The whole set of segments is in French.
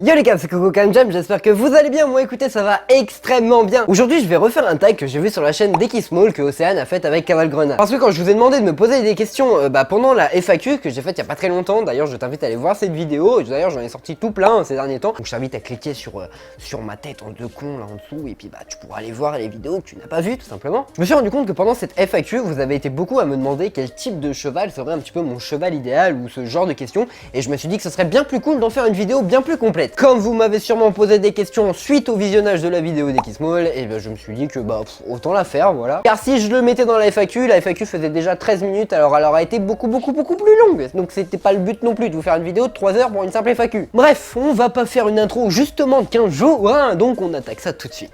Yo les gars, c'est Coco Jam, j'espère que vous allez bien. Moi écoutez, ça va extrêmement bien. Aujourd'hui je vais refaire un tag que j'ai vu sur la chaîne d'Ekismall que Océane a fait avec Caval Grenade. Parce que quand je vous ai demandé de me poser des questions pendant la FAQ que j'ai faite il y a pas très longtemps, d'ailleurs je t'invite à aller voir cette vidéo, et d'ailleurs j'en ai sorti tout plein ces derniers temps. Donc je t'invite à cliquer sur ma tête en deux cons là en dessous, et puis tu pourras aller voir les vidéos que tu n'as pas vues tout simplement. Je me suis rendu compte que pendant cette FAQ, vous avez été beaucoup à me demander quel type de cheval serait un petit peu mon cheval idéal ou ce genre de questions, et je me suis dit que ce serait bien plus cool d'en faire une vidéo bien plus complète. Comme vous m'avez sûrement posé des questions suite au visionnage de la vidéo d'Ekismall, et je me suis dit que autant la faire, voilà. Car si je le mettais dans la FAQ faisait déjà 13 minutes, alors elle aurait été beaucoup plus longue. Donc c'était pas le but non plus de vous faire une vidéo de 3 heures pour une simple FAQ. Bref, on va pas faire une intro justement de 15 jours, hein, donc on attaque ça tout de suite.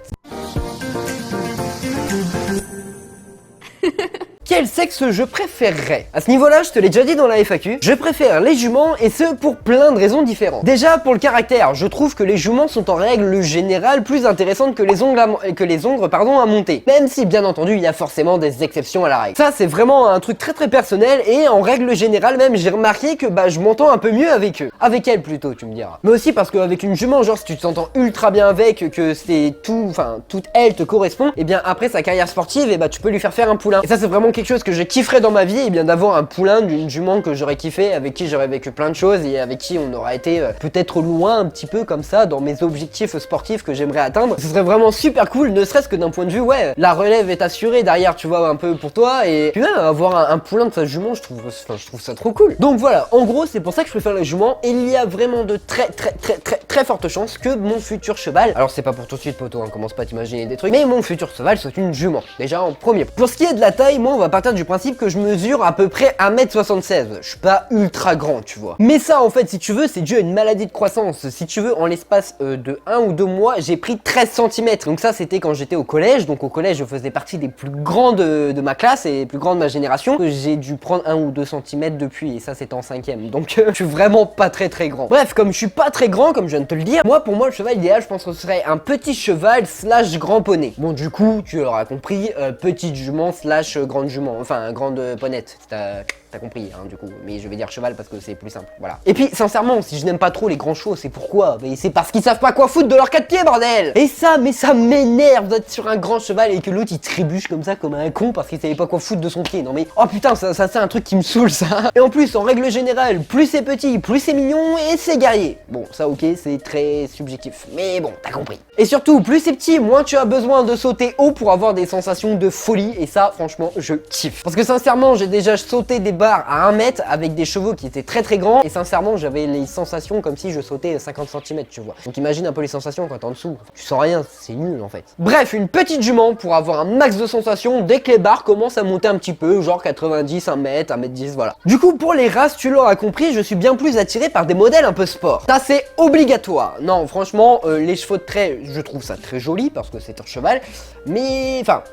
Quel sexe je préférerais? À ce niveau-là, je te l'ai déjà dit dans la FAQ, je préfère les juments, et ce pour plein de raisons différentes. Déjà pour le caractère, je trouve que les juments sont en règle générale plus intéressantes que les ongles à monter. Même si bien entendu il y a forcément des exceptions à la règle. Ça c'est vraiment un truc très personnel, et en règle générale même j'ai remarqué que je m'entends un peu mieux avec eux. Avec elle plutôt, tu me diras. Mais aussi parce qu'avec une jument, genre si tu t'entends ultra bien avec, que c'est tout, toute elle te correspond, et bien après sa carrière sportive, et tu peux lui faire un poulain. Et ça c'est vraiment quelque chose que je kifferais dans ma vie, et bien d'avoir un poulain d'une jument que j'aurais kiffé, avec qui j'aurais vécu plein de choses et avec qui on aurait été peut-être loin un petit peu comme ça dans mes objectifs sportifs que j'aimerais atteindre. Ce serait vraiment super cool, ne serait-ce que d'un point de vue, la relève est assurée derrière, tu vois, un peu pour toi, et puis même avoir un poulain de sa jument, je trouve ça trop cool. Donc voilà, en gros c'est pour ça que je préfère les juments, et il y a vraiment de très fortes chances que mon futur cheval, alors c'est pas pour tout de suite poto, hein, commence pas à t'imaginer des trucs, mais mon futur cheval soit une jument, déjà en premier. Pour ce qui est de la taille, moi on va partir du principe que je mesure à peu près 1m76. Je suis pas ultra grand, tu vois. Mais ça, en fait, si tu veux, c'est dû à une maladie de croissance. Si tu veux, en l'espace de 1 ou 2 mois, j'ai pris 13 cm. Donc ça, c'était quand j'étais au collège. Donc au collège, je faisais partie des plus grands de ma classe et plus grands de ma génération. J'ai dû prendre 1 ou 2 cm depuis, et ça, c'était en 5ème. Donc je suis vraiment pas très grand. Bref, comme je suis pas très grand, comme je viens de te le dire, moi, pour moi, le cheval idéal, je pense que ce serait un petit cheval / grand poney. Bon, du coup, tu l'auras compris, petite jument / grande jument. Enfin, grande ponette, t'as compris, hein, du coup. Mais je vais dire cheval parce que c'est plus simple, voilà. Et puis, sincèrement, si je n'aime pas trop les grands chevaux, c'est pourquoi? Mais c'est parce qu'ils savent pas quoi foutre de leurs 4 pieds, bordel! Et ça, mais ça m'énerve d'être sur un grand cheval et que l'autre il trébuche comme ça, comme un con, parce qu'il savait pas quoi foutre de son pied. Non mais, oh putain, ça c'est un truc qui me saoule, ça. Et en plus, en règle générale, plus c'est petit, plus c'est mignon et c'est guerrier. Bon, ça ok, c'est très subjectif, mais bon, t'as compris. Et surtout, plus c'est petit, moins tu as besoin de sauter haut pour avoir des sensations de folie, et ça, franchement, je kiffe. Parce que sincèrement, j'ai déjà sauté des barres à 1 mètre avec des chevaux qui étaient très grands, et sincèrement, j'avais les sensations comme si je sautais 50 cm, tu vois. Donc imagine un peu les sensations quand t'es en dessous. Tu sens rien, c'est nul en fait. Bref, une petite jument pour avoir un max de sensations dès que les barres commencent à monter un petit peu, genre 90, 1 mètre, 1m10, voilà. Du coup, pour les races, tu l'auras compris, je suis bien plus attiré par des modèles un peu sport. Ça, c'est obligatoire. Non, franchement, les chevaux de trait, je trouve ça très joli parce que c'est un cheval, mais enfin,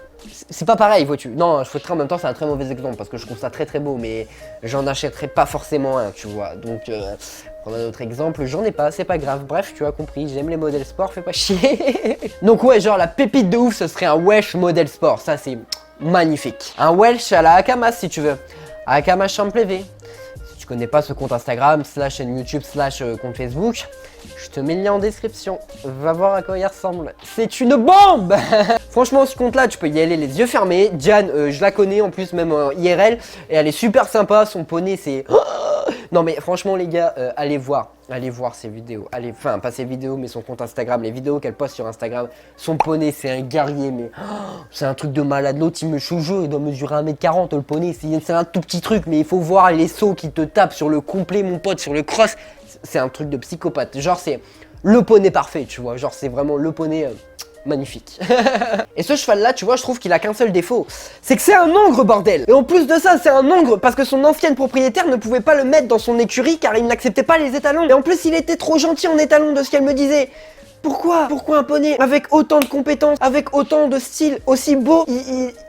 c'est pas pareil, vois-tu. Non, un cheveu de trait en même temps, c'est un très mauvais exemple parce que je trouve ça très beau, mais j'en achèterais pas forcément un, tu vois. Donc, prendre un autre exemple, j'en ai pas, c'est pas grave. Bref, tu as compris, j'aime les modèles sport, fais pas chier. Donc ouais, genre la pépite de ouf, ce serait un Welsh modèle sport. Ça, c'est magnifique. Un Welsh à la Akamas, si tu veux. À Akamas Champlevé. Si tu connais pas ce compte Instagram, / chaîne YouTube, / compte Facebook, je te mets le lien en description. Va voir à quoi il ressemble. C'est une bombe. Franchement, ce compte-là, tu peux y aller les yeux fermés. Diane, je la connais en plus, même en IRL. Et elle est super sympa. Son poney, c'est... Non mais franchement les gars, allez voir ses vidéos. Enfin, pas ses vidéos, mais son compte Instagram. Les vidéos qu'elle poste sur Instagram. Son poney, c'est un guerrier, mais... c'est un truc de malade. L'autre, il me choujo, il doit mesurer 1m40. Le poney, c'est un tout petit truc. Mais il faut voir les sauts qui te tapent sur le complet, mon pote, sur le cross. C'est un truc de psychopathe. Genre, c'est le poney parfait, tu vois. Genre, c'est vraiment le poney magnifique. Et ce cheval-là, tu vois, je trouve qu'il a qu'un seul défaut. C'est que c'est un ogre, bordel. Et en plus de ça, c'est un ogre parce que son ancienne propriétaire ne pouvait pas le mettre dans son écurie car il n'acceptait pas les étalons. Et en plus, il était trop gentil en étalon de ce qu'elle me disait. Pourquoi un poney avec autant de compétences, avec autant de style, aussi beau,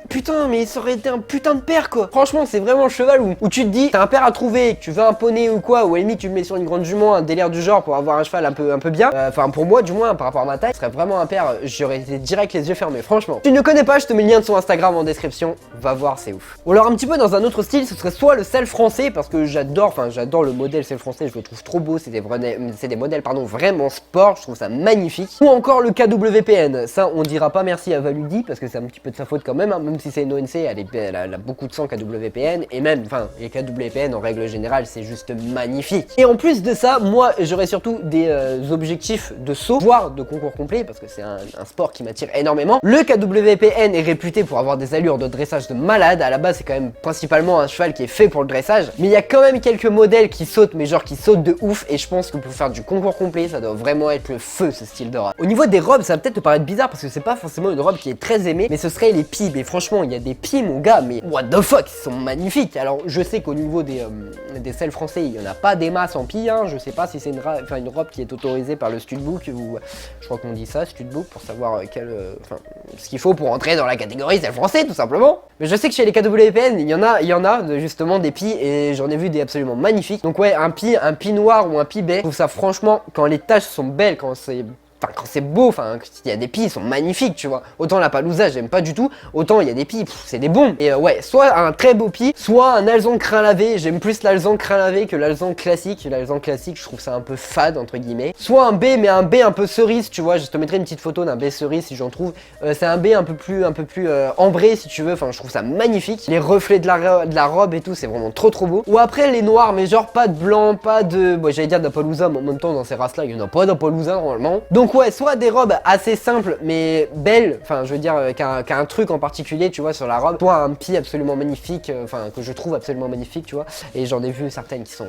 putain, mais ça aurait été un putain de père quoi. Franchement, c'est vraiment le cheval où tu te dis, t'as un père à trouver, tu veux un poney ou quoi, ou à la limite tu le mets sur une grande jument, un délire du genre pour avoir un cheval un peu bien. Enfin, pour moi, du moins, par rapport à ma taille, ce serait vraiment un père, j'aurais été direct les yeux fermés, franchement. Si tu ne le connais pas, je te mets le lien de son Instagram en description, va voir, c'est ouf. Ou alors un petit peu dans un autre style, ce serait soit le sel français, parce que j'adore le modèle sel français, je le trouve trop beau, c'est des modèles vraiment sport, je trouve ça magnifique. Ou encore le KWPN, ça on dira pas merci à Valudi, parce que c'est un petit peu de sa faute quand même, hein. Même si c'est une ONC, elle a beaucoup de sang KWPN, et même, enfin, les KWPN en règle générale, c'est juste magnifique. Et en plus de ça, moi j'aurais surtout des objectifs de saut, voire de concours complet, parce que c'est un sport qui m'attire énormément. Le KWPN est réputé pour avoir des allures de dressage de malade. À la base, c'est quand même principalement un cheval qui est fait pour le dressage, mais il y a quand même quelques modèles qui sautent, mais genre qui sautent de ouf, et je pense que pour faire du concours complet, ça doit vraiment être le feu, ce style de robe. Au niveau des robes, ça va peut-être te paraître bizarre parce que c'est pas forcément une robe qui est très aimée, mais ce serait les pieds. Mais franchement, il y a des pieds, mon gars, mais what the fuck, ils sont magnifiques. Alors, je sais qu'au niveau des selles français, il y en a pas des masses en pieds, hein. Je sais pas si c'est une robe qui est autorisée par le Studbook, ou je crois qu'on dit ça, Studbook, pour savoir ce qu'il faut pour entrer dans la catégorie selle français, tout simplement. Mais je sais que chez les KWPN, il y en a justement des pieds, et j'en ai vu des absolument magnifiques. Donc ouais, un pied noir ou un pied baie, je trouve ça franchement, quand les taches sont belles, quand c'est beau, il y a des pieds, ils sont magnifiques, tu vois. Autant la Palooza, j'aime pas du tout, autant il y a des pieds, c'est des bombes. Et ouais, soit un très beau pied, soit un alezan crin lavé. J'aime plus l'alezan crin lavé que l'alezan classique. L'alezan classique, je trouve ça un peu fade, entre guillemets. Soit un B, mais un B un peu cerise, tu vois. Je te mettrai une petite photo d'un B cerise si j'en trouve. C'est un B un peu plus ambré, si tu veux. Enfin, je trouve ça magnifique. Les reflets de la robe et tout, c'est vraiment trop beau. Ou après, les noirs, mais genre pas de blanc, pas de... Bon, j'allais dire de la Palooza, mais en même temps, dans ces races-là, il y en a pas de la Palooza, normalement. Donc ouais, soit des robes assez simples mais belles, enfin je veux dire qu'un truc en particulier, tu vois, sur la robe, soit un pied absolument magnifique, que je trouve absolument magnifique, tu vois, et j'en ai vu certaines qui sont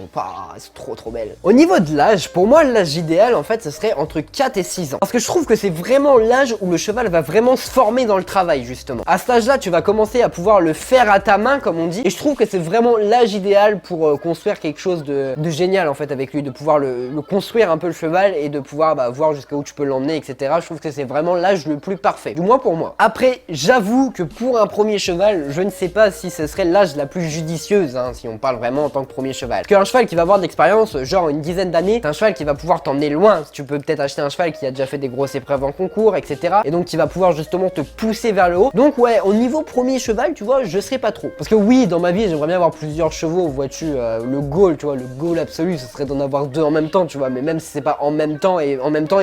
trop belles. Au niveau de l'âge, pour moi l'âge idéal en fait ce serait entre 4 et 6 ans, parce que je trouve que c'est vraiment l'âge où le cheval va vraiment se former dans le travail justement. À cet âge là tu vas commencer à pouvoir le faire à ta main comme on dit, et je trouve que c'est vraiment l'âge idéal pour construire quelque chose de génial en fait avec lui, de pouvoir le construire un peu le cheval et de pouvoir voir jusqu'à où tu peux l'emmener, etc. Je trouve que c'est vraiment l'âge le plus parfait, du moins pour moi. Après, j'avoue que pour un premier cheval, je ne sais pas si ce serait l'âge la plus judicieuse, hein, si on parle vraiment en tant que premier cheval. Parce qu'un cheval qui va avoir de l'expérience, genre une dizaine d'années, c'est un cheval qui va pouvoir t'emmener loin. Tu peux peut-être acheter un cheval qui a déjà fait des grosses épreuves en concours, etc. Et donc qui va pouvoir justement te pousser vers le haut. Donc ouais, au niveau premier cheval, tu vois, je serais pas trop. Parce que oui, dans ma vie, j'aimerais bien avoir plusieurs chevaux, vois-tu, le goal, tu vois, le goal absolu, ce serait d'en avoir 2 en même temps, tu vois, mais même si c'est pas en même temps et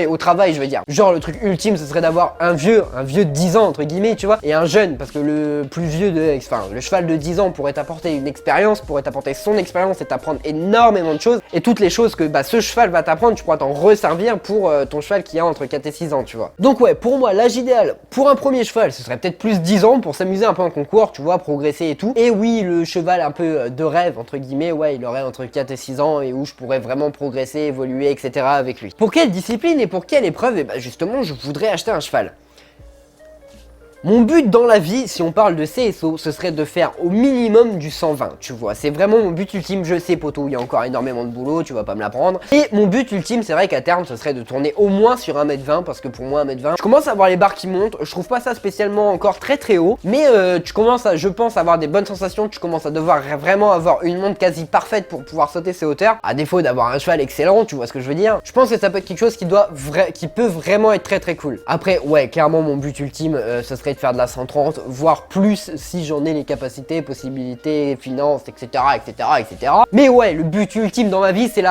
au travail, je veux dire. Genre le truc ultime ce serait d'avoir un vieux de 10 ans entre guillemets, tu vois, et un jeune, parce que le plus vieux le cheval de 10 ans pourrait t'apporter une expérience, pourrait t'apporter son expérience et t'apprendre énormément de choses, et toutes les choses que ce cheval va t'apprendre, tu pourras t'en resservir pour ton cheval qui a entre 4 et 6 ans, tu vois. Donc ouais, pour moi l'âge idéal pour un premier cheval ce serait peut-être plus 10 ans pour s'amuser un peu en concours, tu vois, progresser et tout. Et oui, le cheval un peu de rêve entre guillemets, ouais, il aurait entre 4 et 6 ans et où je pourrais vraiment progresser, évoluer, etc. avec lui. Pour quelle discipline et pour quelle épreuve? Et justement, je voudrais acheter un cheval. Mon but dans la vie, si on parle de CSO, ce serait de faire au minimum du 120, tu vois. C'est vraiment mon but ultime, je sais poto, il y a encore énormément de boulot, tu vas pas me l'apprendre. Et mon but ultime, c'est vrai qu'à terme, ce serait de tourner au moins sur 1m20, parce que pour moi, 1m20, je commence à avoir les barres qui montent, je trouve pas ça spécialement encore très haut, mais tu commences à, je pense, avoir des bonnes sensations, tu commences à devoir vraiment avoir une monte quasi parfaite pour pouvoir sauter ces hauteurs, à défaut d'avoir un cheval excellent, tu vois ce que je veux dire. Je pense que ça peut être quelque chose qui peut vraiment être très cool. Après, ouais, clairement, mon but ultime, ce serait de faire de la 130, voire plus si j'en ai les capacités, possibilités, finances, etc. Mais ouais, le but ultime dans ma vie, c'est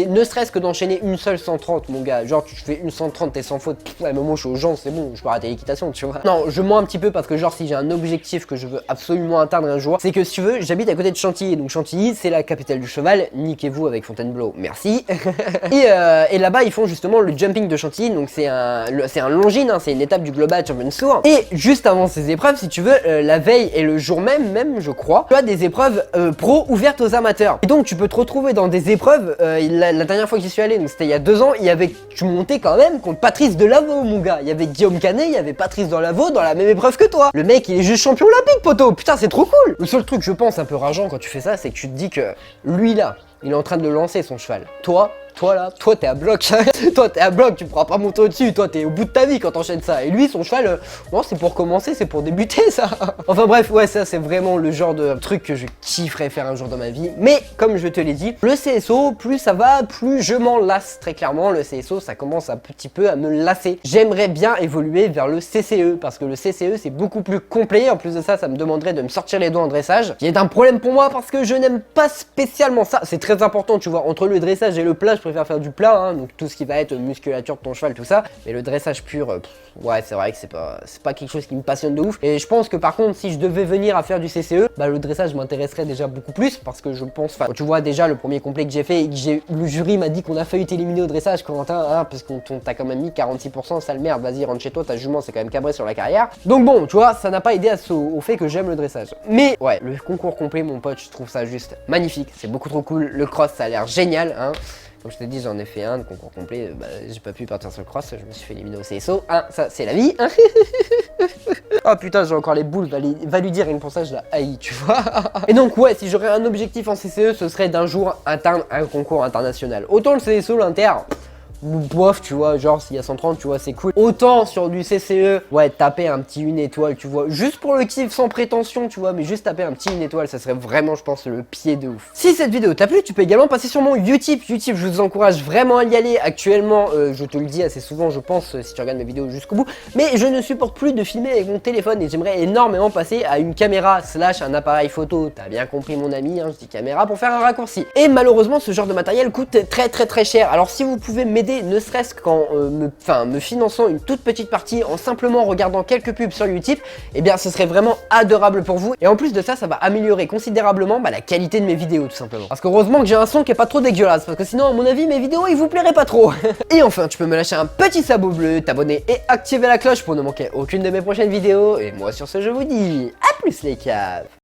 ne serait-ce que d'enchaîner une seule 130, mon gars. Genre, tu fais une 130 et sans faute, ouais, mais moi je suis aux gens, c'est bon, je peux arrêter l'équitation, tu vois. Non, je mens un petit peu parce que genre, si j'ai un objectif que je veux absolument atteindre un jour, c'est que si tu veux, j'habite à côté de Chantilly, donc Chantilly, c'est la capitale du cheval, niquez-vous avec Fontainebleau, merci. et là-bas, ils font justement le jumping de Chantilly, donc c'est un longines, hein, c'est une étape du Global Champions Tour. Et juste avant ces épreuves, si tu veux, la veille et le jour même, je crois, tu as des épreuves pro ouvertes aux amateurs. Et donc tu peux te retrouver dans des épreuves, la dernière fois que j'y suis allé, donc c'était il y a 2 ans, tu montais quand même contre Patrice Delaveau, mon gars. Il y avait Guillaume Canet, il y avait Patrice Delaveau dans la même épreuve que toi. Le mec, il est juste champion olympique, poto. Putain, c'est trop cool. Le seul truc, je pense, un peu rageant quand tu fais ça, c'est que tu te dis que lui là, il est en train de le lancer son cheval. Toi, toi là, toi t'es à bloc, toi t'es à bloc, tu pourras pas monter au-dessus, toi t'es au bout de ta vie quand t'enchaînes ça. Et lui, son cheval, bon, c'est pour commencer, c'est pour débuter ça. Enfin bref, ouais, ça c'est vraiment le genre de truc que je kifferais faire un jour dans ma vie. Mais comme je te l'ai dit, le CSO, plus ça va, plus je m'en lasse. Très clairement, le CSO, ça commence un petit peu à me lasser. J'aimerais bien évoluer vers le CCE, parce que le CCE, c'est beaucoup plus complet. En plus de ça, ça me demanderait de me sortir les doigts en dressage, qui est un problème pour moi parce que je n'aime pas spécialement ça. C'est très important, tu vois, entre le dressage et le plat, je préfère faire du plat, hein, donc tout ce qui va être musculature de ton cheval, tout ça. Mais le dressage pur, ouais, c'est vrai que c'est pas quelque chose qui me passionne de ouf. Et je pense que par contre, si je devais venir à faire du CCE, bah le dressage m'intéresserait déjà beaucoup plus, parce que je pense, enfin, tu vois déjà le premier complet que j'ai fait, le jury m'a dit qu'on a failli t'éliminer au dressage, Corentin, hein, parce qu'on t'a quand même mis 46%, sale merde, vas-y rentre chez toi, ta jument c'est quand même cabré sur la carrière. Donc bon, tu vois, ça n'a pas aidé au fait que j'aime le dressage. Mais ouais, le concours complet, mon pote, je trouve ça juste magnifique, c'est beaucoup trop cool. Le cross, ça a l'air génial, hein. Comme je t'ai dit, j'en ai fait un de concours complet, bah, j'ai pas pu partir sur le cross, je me suis fait éliminer au CSO, hein, ça c'est la vie, hein. Oh putain, j'ai encore les boules, va lui dire, rien que pour ça je la haïs, tu vois. Et donc ouais, si j'aurais un objectif en CCE, ce serait d'un jour atteindre un concours international. Autant le CSO, l'Inter, bof, tu vois, genre s'il y a 130, tu vois, c'est cool. Autant sur du CCE, ouais, taper un petit 1 étoile, tu vois, juste pour le kiff, sans prétention, tu vois, mais juste taper un petit 1 étoile, ça serait vraiment, je pense, le pied de ouf. Si cette vidéo t'a plu, tu peux également passer sur mon Utip. Utip, je vous encourage vraiment à y aller. Actuellement, je te le dis assez souvent, je pense, si tu regardes mes vidéos jusqu'au bout, mais je ne supporte plus de filmer avec mon téléphone et j'aimerais énormément passer à une caméra / un appareil photo. T'as bien compris, mon ami, hein, je dis caméra pour faire un raccourci. Et malheureusement, ce genre de matériel coûte très cher. Alors si vous pouvez m'aider, ne serait-ce qu'en me finançant une toute petite partie, en simplement regardant quelques pubs sur Utip, eh bien ce serait vraiment adorable pour vous. Et en plus de ça, ça va améliorer considérablement la qualité de mes vidéos tout simplement. Parce qu'heureusement que j'ai un son qui est pas trop dégueulasse, parce que sinon à mon avis mes vidéos ils vous plairaient pas trop. Et enfin, tu peux me lâcher un petit sabot bleu, t'abonner et activer la cloche pour ne manquer aucune de mes prochaines vidéos. Et moi sur ce, je vous dis à plus les caves.